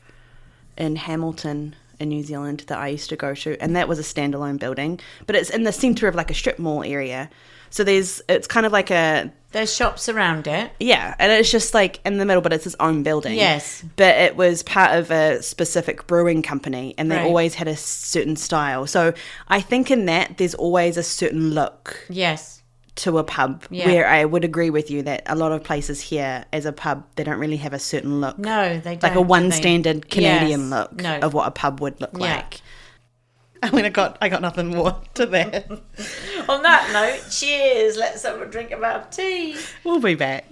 in Hamilton in New Zealand that I used to go to, and that was a standalone building, but it's in the centre of like a strip mall area. So it's kind of like there's shops around it. Yeah, and it's just like in the middle, but it's its own building. Yes. But it was part of a specific brewing company, and they always had a certain style. So I think in that there's always a certain look. Yes. To a pub, where I would agree with you that a lot of places here as a pub, they don't really have a certain look. No, they don't. Like a one standard Canadian look of what a pub would look like. I mean, I got nothing more to that. On that note, cheers. Let's have a drink of our tea. We'll be back.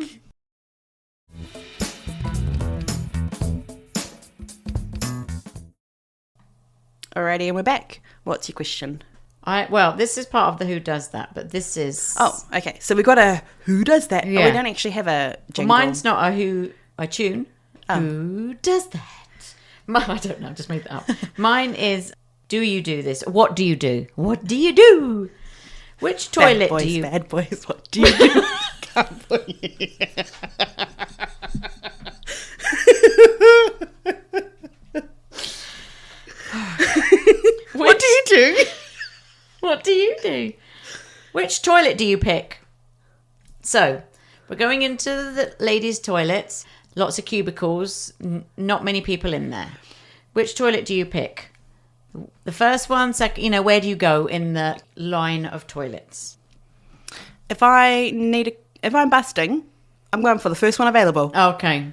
Alrighty, and we're back. What's your question? Well, this is part of the Who Does That, but this is... Oh, okay. So we got a Who Does That, but we don't actually have a jingle. Well, mine's not a tune. Who Does That? I don't know, I just made that up. Mine is, do you do this? What do you do? What do you do? Which toilet do you... Bad boys, what do you do? Can't believe it. What do you do? What do you do? Which toilet do you pick? So, we're going into the ladies' toilets. Lots of cubicles. Not many people in there. Which toilet do you pick? The first one, second, where do you go in the line of toilets? If I'm busting, I'm going for the first one available. Okay.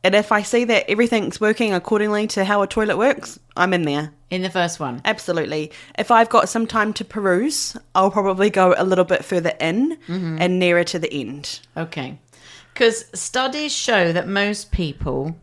And if I see that everything's working accordingly to how a toilet works, I'm in there. In the first one? Absolutely. If I've got some time to peruse, I'll probably go a little bit further in and nearer to the end. Okay. Because studies show that most people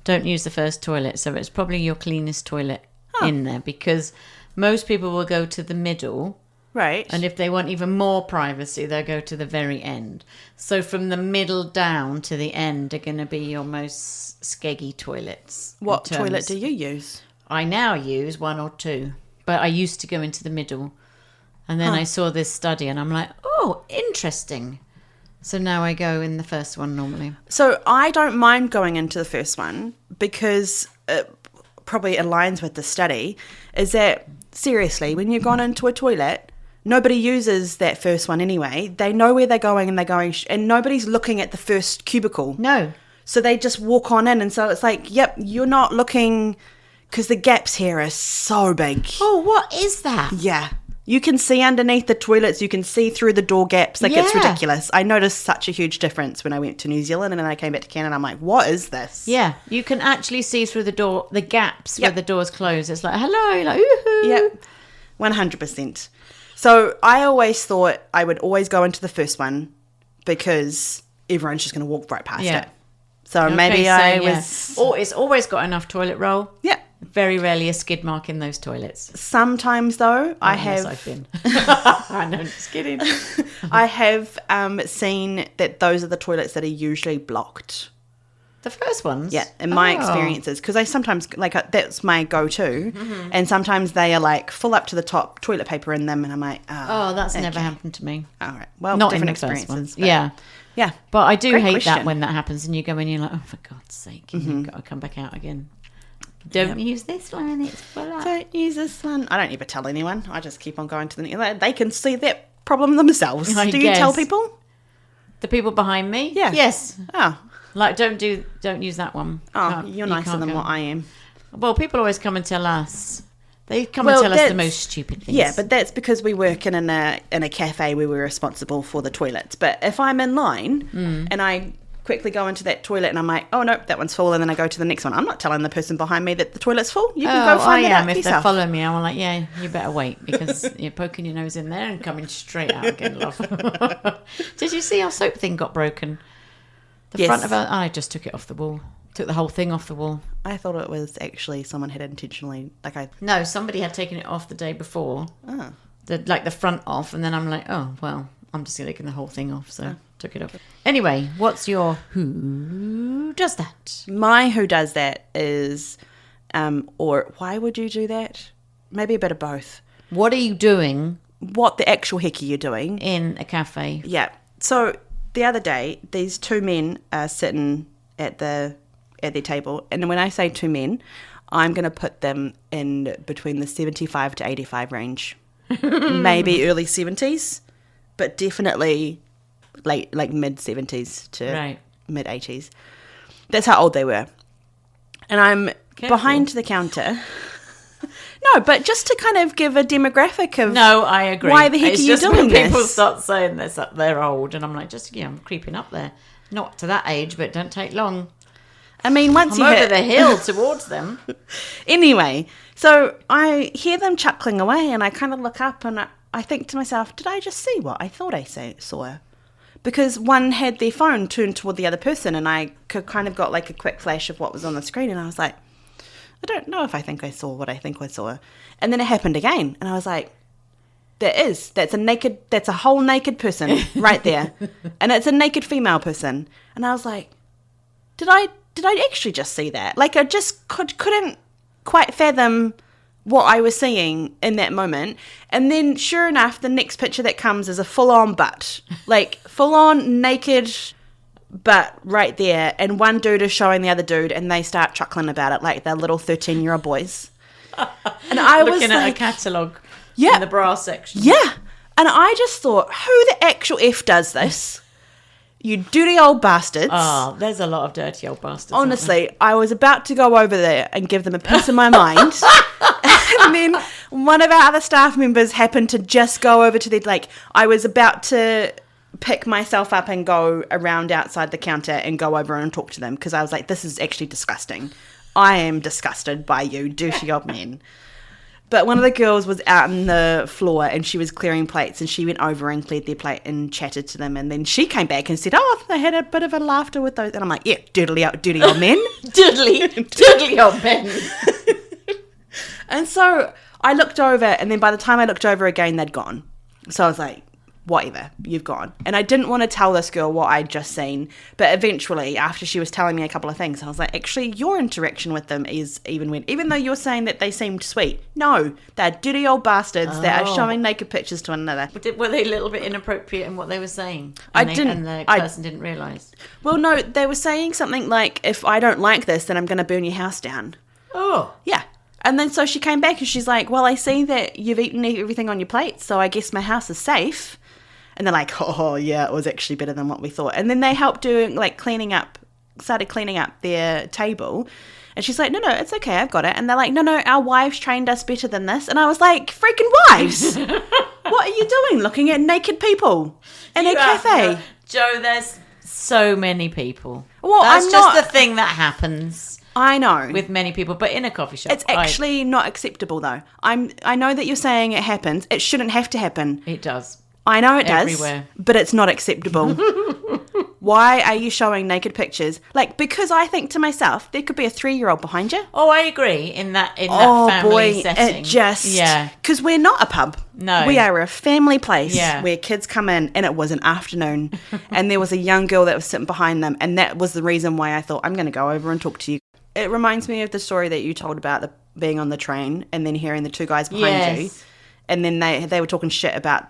don't use the first toilet, so it's probably your cleanest toilet in there, because most people will go to the middle. Right. And if they want even more privacy, they'll go to the very end. So from the middle down to the end are going to be your most skeggy toilets. What toilet do you use? I now use one or two, but I used to go into the middle. And then I saw this study and I'm like, oh, interesting. So now I go in the first one normally. So I don't mind going into the first one because it probably aligns with the study, is that seriously, when you've gone into a toilet, nobody uses that first one anyway. They know where they're going and they're going, and nobody's looking at the first cubicle. No. So they just walk on in, and so it's like, yep, you're not looking, because the gaps here are so big. Oh, what is that? Yeah. You can see underneath the toilets. You can see through the door gaps. Like, it's Yeah. ridiculous. I noticed such a huge difference when I went to New Zealand, and then I came back to Canada. I'm like, what is this? Yeah, you can actually see through the door, the gaps where Yep. the door's closed. It's like, hello, you're like, ooh. Yep. 100%. So I always thought I would always go into the first one because everyone's just going to walk right past Yeah. it. So Okay, maybe so, I yeah. was... Or it's always got enough toilet roll. Yeah. Very rarely a skid mark in those toilets. Sometimes, though, I Unless have... I've been. I know, just kidding. I have seen that those are the toilets that are usually blocked. The first ones? Yeah, in my Oh. experiences. Because I sometimes, like, that's my go-to. Mm-hmm. And sometimes they are, like, full up to the top, toilet paper in them. And I'm like, Oh, that's okay. never happened to me. All right. Well, Not in different the first experiences. ones. but Yeah. Yeah. But I do Great hate that question. when that happens and you go in and you're like, oh, for God's sake, and you've got to come back out again. Don't use this one, it's full up. Don't use this one. I don't ever tell anyone. I just keep on going to the... They can see that problem themselves. I Do you tell guess. people? The people behind me? Yeah. Yes. Oh. Like, don't use that one. Oh, you're You nicer can't than go. what I am. Well, people always come and tell us. They come Well, and tell us the that's- most stupid things. Yeah, but that's because we work in a cafe where we're responsible for the toilets. But if I'm in line and I quickly go into that toilet and I'm like, oh no, that one's full, and then I go to the next one, I'm not telling the person behind me that the toilet's full. You can go find it out for If they're yourself. following me, I'm like, yeah, you better wait because you're poking your nose in there and coming straight out again, love. Did you see our soap thing got broken? The Yes. front of our... I just took it off the wall. Took the whole thing off the wall. I thought it was actually someone had intentionally, No, somebody had taken it off the day before. Oh. The front off, and then I'm like, oh, well, I'm just taking the whole thing off, so took it off. Anyway, what's your who does that? My who does that is, or why would you do that? Maybe a bit of both. What are you doing What the actual heck are you doing? in a cafe? Yeah. So the other day, these two men are sitting at their table, and when I say two men, I'm going to put them in between the 75 to 85 range, maybe early 70s, but definitely late, like mid 70s to Right. mid 80s. That's how old they were, and I'm Careful. behind the counter. No, but just to kind of give a demographic of No, I agree. Why the heck It's are you just doing when people this? start saying this, they're old, and I'm like, I'm creeping up there. Not to that age, but don't take long. I mean, once I'm you over hit the hill towards them. Anyway, so I hear them chuckling away, and I kind of look up and I think to myself, did I just see what I thought I saw? Because one had their phone turned toward the other person, and I kind of got like a quick flash of what was on the screen, and I was like, I don't know if I think I saw what I think I saw. And then it happened again, and I was like, that's a whole naked person right there. And it's a naked female person. And I was like, did I actually just see that? Like, I just couldn't quite fathom what I was seeing in that moment. And then, sure enough, the next picture that comes is a full-on butt. Like, full-on naked butt right there. And one dude is showing the other dude, and they start chuckling about it like they're little 13-year-old boys. And I was Looking at like, a catalogue Yeah. in the bra section. yeah. And I just thought, who the actual F does this? You dirty old bastards. Oh, there's a lot of dirty old bastards. aren't Honestly, I was about to go over there and give them a piece of my mind. And then one of our other staff members happened to just go over to the, like, I was about to pick myself up and go around outside the counter and go over and talk to them because I was like, this is actually disgusting. I am disgusted by you, dirty old men. But one of the girls was out on the floor and she was clearing plates, and she went over and cleared their plate and chatted to them, and then she came back and said, oh, they had a bit of a laughter with those. And I'm like, yeah, dirty old men. Diddly old men. And so I looked over, and then by the time I looked over again, they'd gone. So I was like, whatever, you've gone. And I didn't want to tell this girl what I'd just seen, but eventually, after she was telling me a couple of things, I was like, actually, your interaction with them is even though you're saying that they seemed sweet, no, they're dirty old bastards that are showing naked pictures to one another. Were they a little bit inappropriate in what they were saying? And the person didn't realise. Well, no, they were saying something like, if I don't like this, then I'm going to burn your house down. Oh. Yeah. And then so she came back and she's like, well, I see that you've eaten everything on your plate, so I guess my house is safe. And they're like, oh, yeah, it was actually better than what we thought. And then they helped doing, like, started cleaning up their table. And she's like, no, it's okay, I've got it. And they're like, no, our wives trained us better than this. And I was like, freaking wives! What are you doing looking at naked people in a cafe? Joe, there's so many people. Well, That's just the thing that happens. I know. With many people, but in a coffee shop. It's actually not acceptable, though. I know that you're saying it happens. It shouldn't have to happen. It does. I know it Everywhere. does, but it's not acceptable. Why are you showing naked pictures? Like, because I think to myself, there could be a 3-year-old behind you. Oh, I agree in that family setting. It just... Yeah. Because we're not a pub. No. We are a family place Yeah. where kids come in, and it was an afternoon, and there was a young girl that was sitting behind them, and that was the reason why I thought, I'm going to go over and talk to you. It reminds me of the story that you told about being on the train and then hearing the 2 guys behind you, and then they were talking shit about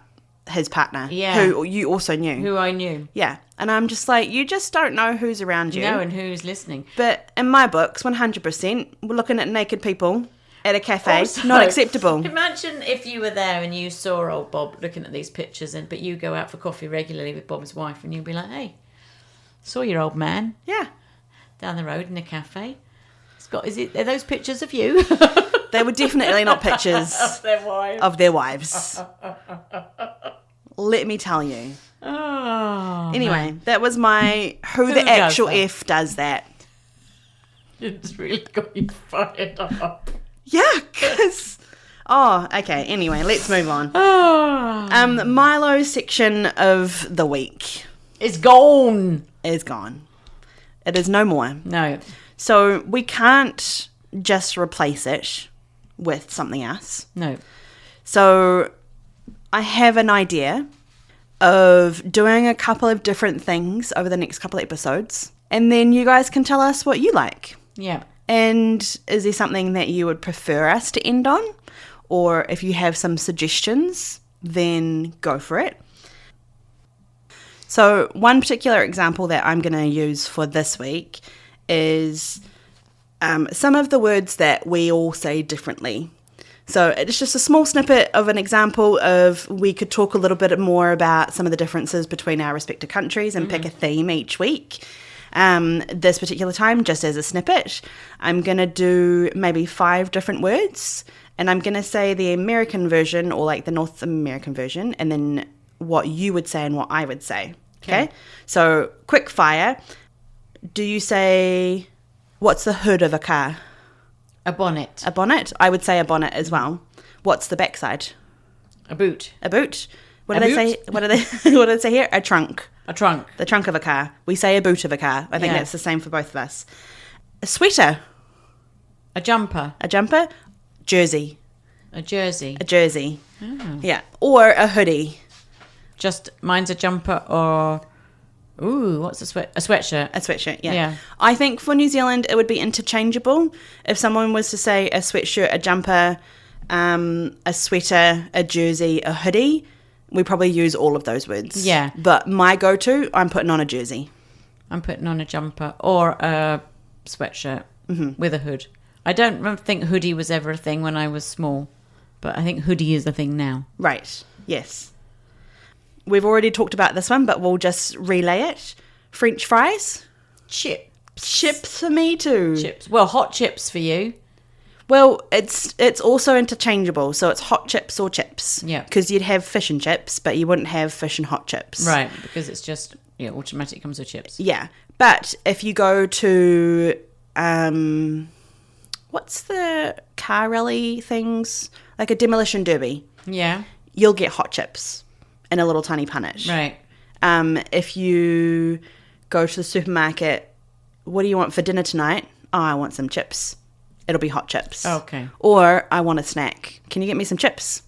his partner, who you also knew. Who I knew. Yeah. And I'm just like, you just don't know who's around you. No, and who's listening. But in my books, 100%, we're looking at naked people at a cafe. Also, not acceptable. Imagine if you were there and you saw old Bob looking at these pictures, but you go out for coffee regularly with Bob's wife, and you'd be like, hey, saw your old man. Yeah. Down the road in a cafe. Are those pictures of you? They were definitely not pictures of their wives. Let me tell you. Oh. Anyway, that was my who the actual F does that. It's really got you fired up. Yeah, because... Oh, okay. Anyway, let's move on. Oh. Milo's section of the week. It's gone. Is gone. It is no more. No. So we can't just replace it with something else. No. So I have an idea of doing a couple of different things over the next couple of episodes. And then you guys can tell us what you like. Yeah. And is there something that you would prefer us to end on? Or if you have some suggestions, then go for it. So one particular example that I'm going to use for this week is some of the words that we all say differently. So it's just a small snippet of an example of we could talk a little bit more about some of the differences between our respective countries and pick a theme each week. This particular time, just as a snippet, I'm going to do maybe 5 different words, and I'm going to say the American version or like the North American version, and then what you would say and what I would say. Okay? So quick fire. Do you say, what's the hood of a car? A bonnet. A bonnet? I would say a bonnet as well. What's the backside? A boot. A boot. What do they say? What do they say here? A trunk. A trunk. The trunk of a car. We say a boot of a car. I think that's the same for both of us. A sweater. A jumper. A jumper. Jersey. A jersey. A jersey. Oh. Yeah. Or a hoodie. Just mine's a jumper or... Ooh, what's a sweatshirt? A sweatshirt, yeah. I think for New Zealand it would be interchangeable. If someone was to say a sweatshirt, a jumper, a sweater, a jersey, a hoodie, we probably use all of those words. Yeah. But my go-to, I'm putting on a jersey. I'm putting on a jumper or a sweatshirt with a hood. I don't think hoodie was ever a thing when I was small, but I think hoodie is a thing now. Right, yes. We've already talked about this one, but we'll just relay it. French fries. Chips. Chips for me too. Chips. Well, hot chips for you. Well, it's also interchangeable, so it's hot chips or chips. Yeah. Because you'd have fish and chips, but you wouldn't have fish and hot chips. Right, because it's just, automatically comes with chips. Yeah. But if you go to, what's the car rally things? Like a demolition derby. Yeah. You'll get hot chips in a little tiny punnet. Right. If you go to the supermarket, what do you want for dinner tonight? Oh, I want some chips. It'll be hot chips. Okay. Or I want a snack. Can you get me some chips?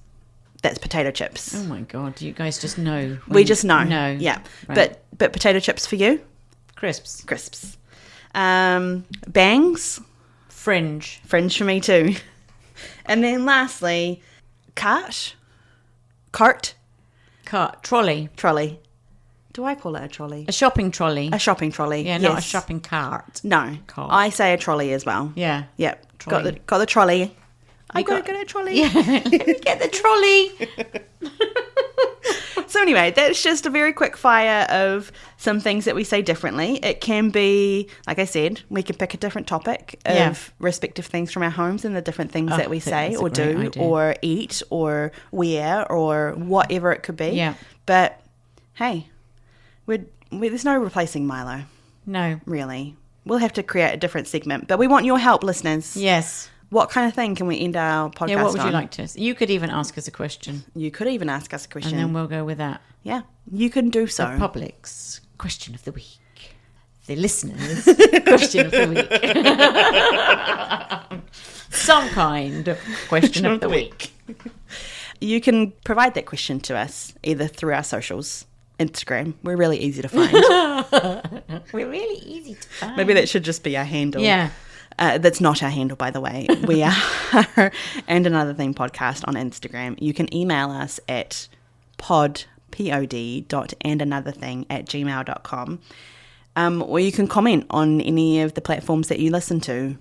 That's potato chips. Oh my God, you guys just know. We just know. No. Yeah. Right. But potato chips for you? Crisps. Crisps. Bangs? Fringe. Fringe for me too. And then lastly, cart? Cart? Cart. Trolley. Trolley. Do I call it a trolley? A shopping trolley. A shopping trolley. Yeah, not a shopping cart. No. Cart. I say a trolley as well. Yeah. Yep. Trolley. Got the trolley. I've got to get a trolley. Yeah, let me get the trolley. So anyway, that's just a very quick fire of some things that we say differently. It can be, like I said, we can pick a different topic of respective things from our homes and the different things that we say or do idea. Or eat or wear or whatever it could be. Yeah. But hey, there's no replacing Milo. No. Really. We'll have to create a different segment. But we want your help, listeners. Yes. What kind of thing can we end our podcast on? Yeah, what would you like to? You could even ask us a question. You could even ask us a question. And then we'll go with that. Yeah, you can do so. The public's question of the week. The listeners' question of the week. Some kind of question of the week. You can provide that question to us either through our socials. Instagram. We're really easy to find. We're really easy to find. Maybe that should just be our handle. Yeah. That's not our handle, by the way. We are And Another Thing podcast on Instagram. You can email us at pod.andanotherthing@gmail.com. Or you can comment on any of the platforms that you listen to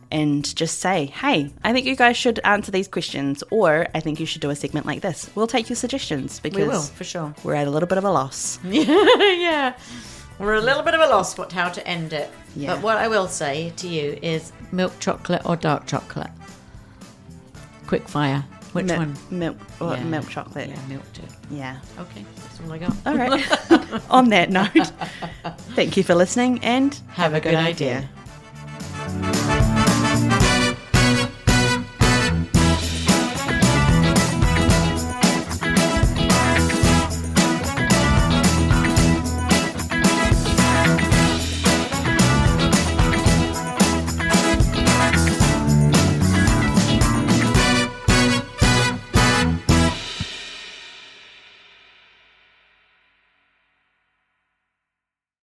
and just say, hey, I think you guys should answer these questions, or I think you should do a segment like this. We'll take your suggestions because we will, for sure. We're at a little bit of a loss. Yeah. We're a little bit of a loss how to end it. Yeah. But what I will say to you is milk chocolate or dark chocolate? Quick fire. Which one? Milk chocolate. Yeah, milk too. Yeah. Okay, that's all I got. All right. On that note, thank you for listening and have a good idea.